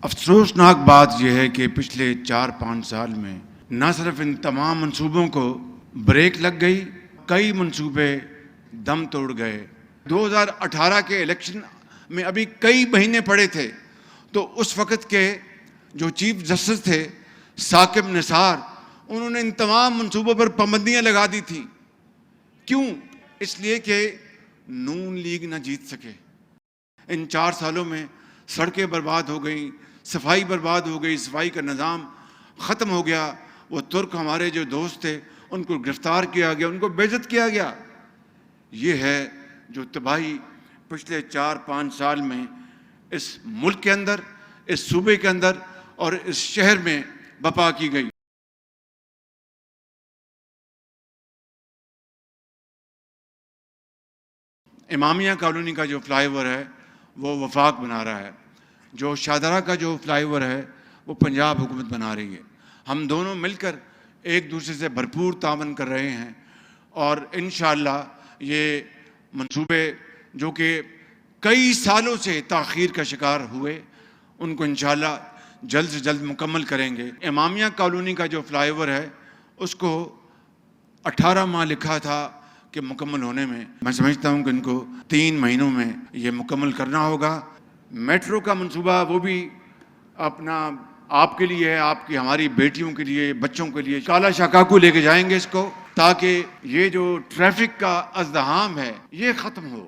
افسوسناک بات یہ ہے کہ پچھلے 4-5 سال میں نہ صرف ان تمام منصوبوں کو بریک لگ گئی، کئی منصوبے دم توڑ گئے۔ 2018 کے الیکشن میں ابھی کئی مہینے پڑے تھے تو اس وقت کے جو چیف جسٹس تھے ثاقب نثار، انہوں نے ان تمام منصوبوں پر پابندیاں لگا دی تھیں۔ کیوں؟ اس لیے کہ نون لیگ نہ جیت سکے۔ ان 4 سالوں میں سڑکیں برباد ہو گئیں، صفائی برباد ہو گئی، صفائی کا نظام ختم ہو گیا۔ وہ ترک ہمارے جو دوست تھے ان کو گرفتار کیا گیا، ان کو بے عزت کیا گیا۔ یہ ہے جو تباہی پچھلے 4-5 سال میں اس ملک کے اندر، اس صوبے کے اندر اور اس شہر میں برپا کی گئی۔ امامیہ کالونی کا جو فلائی اوور ہے وہ وفاق بنا رہا ہے، جو شاہدرہ کا جو فلائی اوور ہے وہ پنجاب حکومت بنا رہی ہے۔ ہم دونوں مل کر ایک دوسرے سے بھرپور تعاون کر رہے ہیں اور انشاءاللہ یہ منصوبے جو کہ کئی سالوں سے تاخیر کا شکار ہوئے ان کو انشاءاللہ جلد سے جلد مکمل کریں گے۔ امامیہ کالونی کا جو فلائی اوور ہے اس کو 18 ماہ لکھا تھا کہ مکمل ہونے میں، میں سمجھتا ہوں کہ ان کو 3 مہینوں میں یہ مکمل کرنا ہوگا۔ میٹرو کا منصوبہ وہ بھی اپنا آپ کے لیے ہے، آپ کی ہماری بیٹیوں کے لیے، بچوں کے لیے کالا شاکاکو لے کے جائیں گے اس کو، تاکہ یہ جو ٹریفک کا ازدحام ہے یہ ختم ہو۔